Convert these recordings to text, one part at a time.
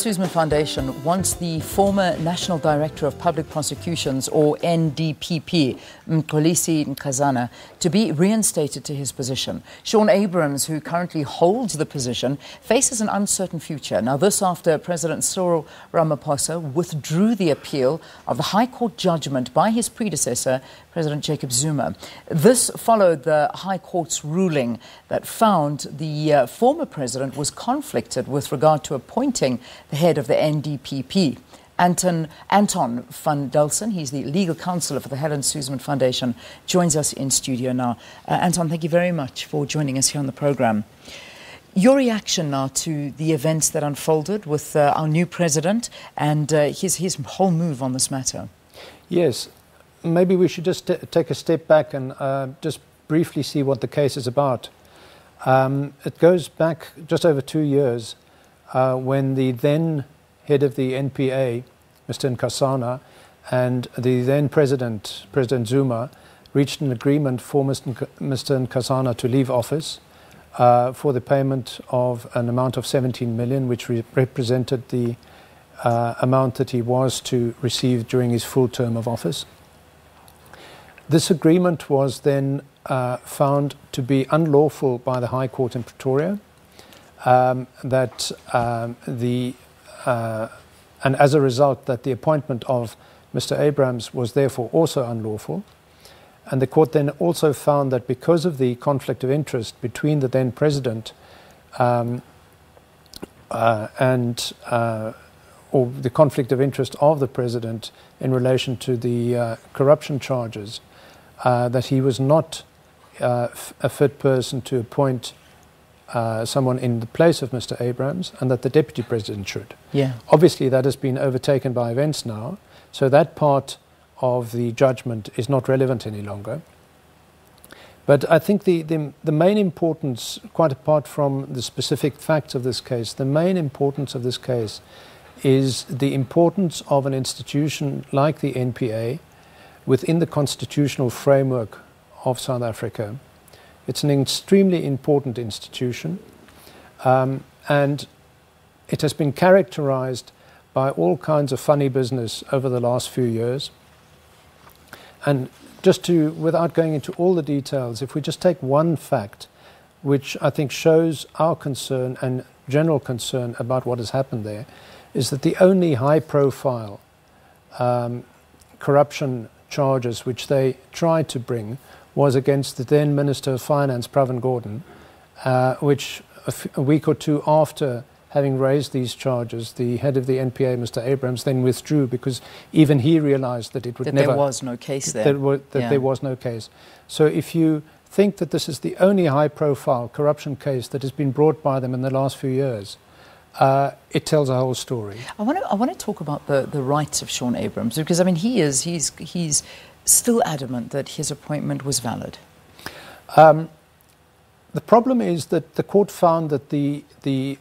Suzman Foundation wants the former National Director of Public Prosecutions, or NDPP, Mxolisi Nxasana, to be reinstated to his position. Shaun Abrahams, who currently holds the position, faces an uncertain future. Now, this after President Cyril Ramaphosa withdrew the appeal of the High Court judgment by his predecessor, President Jacob Zuma. This followed the High Court's ruling that found the former president was conflicted with regard to appointing the head of the NDPP. Anton van Delsen, he's the legal counsellor for the Helen Suzman Foundation, joins us in studio now. Anton, thank you very much for joining us here on the programme. Your reaction now to the events that unfolded with our new president and his whole move on this matter? Yes, maybe we should just take a step back and just briefly see what the case is about. It goes back just over 2 years when the then head of the NPA, Mr. Nxasana, and the then President Zuma, reached an agreement for Mr. Nxasana to leave office for the payment of an amount of 17 million, which represented the amount that he was to receive during his full term of office. This agreement was then found to be unlawful by the High Court in Pretoria, and as a result that the appointment of Mr. Abrahams was therefore also unlawful. And the court then also found that because of the conflict of interest between the then president or the conflict of interest of the president in relation to the corruption charges, that he was not a fit person to appoint someone in the place of Mr. Abrahams, and that the deputy president should. Yeah. Obviously, that has been overtaken by events now, so that part of the judgment is not relevant any longer. But I think the main importance, quite apart from the specific facts of this case, the main importance of this case is the importance of an institution like the NPA within the constitutional framework of South Africa. It's an extremely important institution, and it has been characterized by all kinds of funny business over the last few years. And without going into all the details, if we just take one fact, which I think shows our concern and general concern about what has happened there, is that the only high-profile corruption charges which they tried to bring was against the then Minister of Finance, Pravin Gordhan, which a week or two after having raised these charges, the head of the NPA, Mr. Abrahams, then withdrew because even he realized that it would never... There was no case there. There was no case. So if you think that this is the only high-profile corruption case that has been brought by them in the last few years, it tells a whole story. I want to talk about the rights of Shaun Abrahams, because I mean he's still adamant that his appointment was valid. The problem is that the court found that the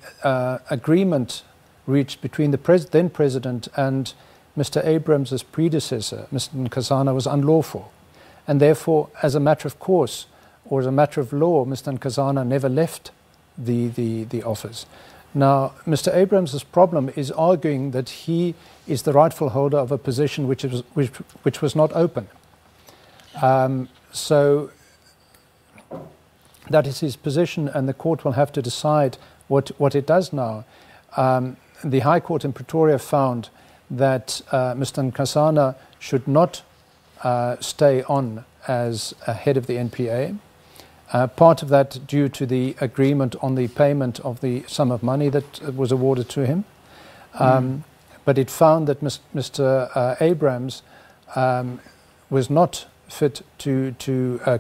agreement reached between the then president and Mr. Abrahams' predecessor, Mr. Nxasana, was unlawful, and therefore, as a matter of course or as a matter of law, Mr. Nxasana never left the office. Now, Mr. Abrahams' problem is arguing that he is the rightful holder of a position which was not open. So that is his position, and the court will have to decide what it does now. The High Court in Pretoria found that Mr. Nxasana should not stay on as a head of the NPA. Part of that due to the agreement on the payment of the sum of money that was awarded to him. But it found that Mr. Abrahams was not fit to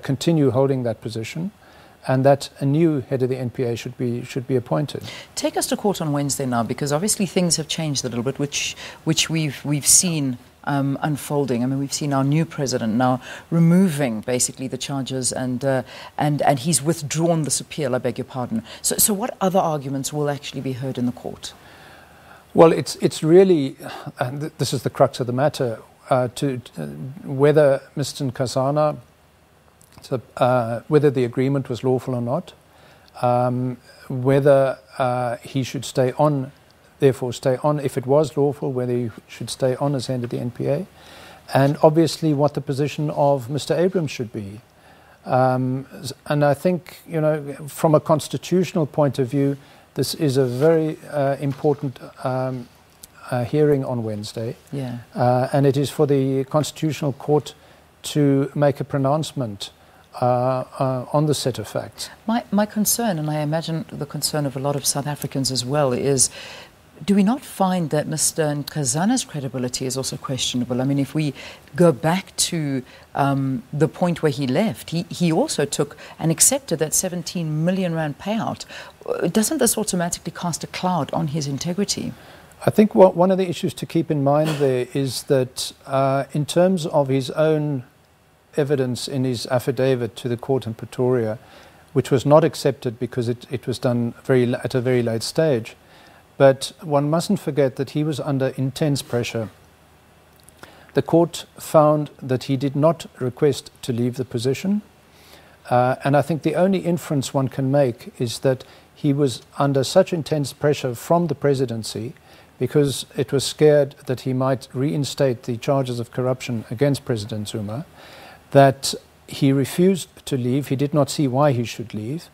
continue holding that position, and that a new head of the NPA should be appointed. Take us to court on Wednesday now, because obviously things have changed a little bit, which we've seen unfolding. I mean, we've seen our new president now removing basically the charges, and he's withdrawn this appeal. I beg your pardon. So what other arguments will actually be heard in the court? Well, it's really, and this is the crux of the matter, whether Mr. Nxasana, whether the agreement was lawful or not, whether he should stay on therefore stay on, if it was lawful, whether he should stay on as head of the NPA, and obviously what the position of Mr. Abrahams should be. And I think, you know, from a constitutional point of view, this is a very important hearing on Wednesday. Yeah. And it is for the Constitutional Court to make a pronouncement on the set of facts. My concern, and I imagine the concern of a lot of South Africans as well, is do we not find that Mr. Nxasana's credibility is also questionable? I mean, if we go back to the point where he left, he also took and accepted that 17 million rand payout. Doesn't this automatically cast a cloud on his integrity? I think one of the issues to keep in mind there is that in terms of his own evidence in his affidavit to the court in Pretoria, which was not accepted because it was done at a very late stage, but one mustn't forget that he was under intense pressure. The court found that he did not request to leave the position, and I think the only inference one can make is that he was under such intense pressure from the presidency, because it was scared that he might reinstate the charges of corruption against President Zuma, that he refused to leave. He did not see why he should leave,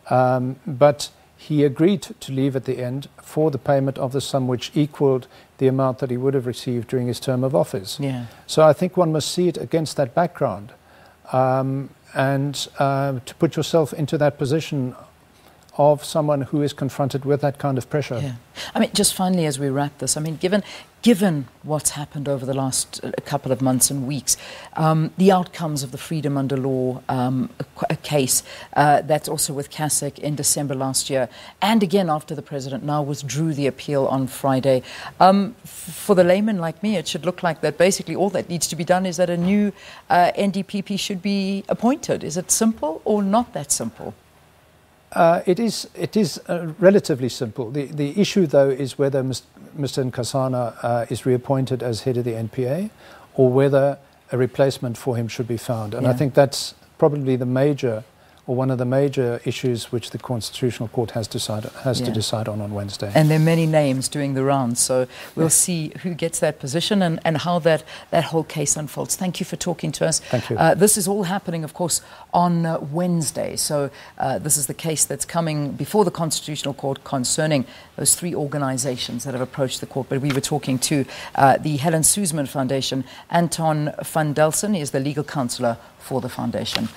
but he agreed to leave at the end for the payment of the sum which equaled the amount that he would have received during his term of office. Yeah. So I think one must see it against that background, and to put yourself into that position of someone who is confronted with that kind of pressure. Yeah. I mean, just finally as we wrap this, I mean, given what's happened over the last couple of months and weeks, the outcomes of the Freedom Under Law a case that's also with CASIC in December last year, and again after the President now withdrew the appeal on Friday, for the layman like me, it should look like that basically all that needs to be done is that a new NDPP should be appointed. Is it simple or not that simple? It is relatively simple. The issue, though, is whether Mr. Nxasana is reappointed as head of the NPA, or whether a replacement for him should be found. And yeah. I think that's probably the major, or one of the major issues which the Constitutional Court has to decide on Wednesday. And there are many names doing the rounds, so we'll see who gets that position and how that whole case unfolds. Thank you for talking to us. Thank you. This is all happening, of course, on Wednesday. So this is the case that's coming before the Constitutional Court concerning those three organizations that have approached the court. But we were talking to the Helen Suzman Foundation. Anton van Delsen is the legal counselor for the foundation.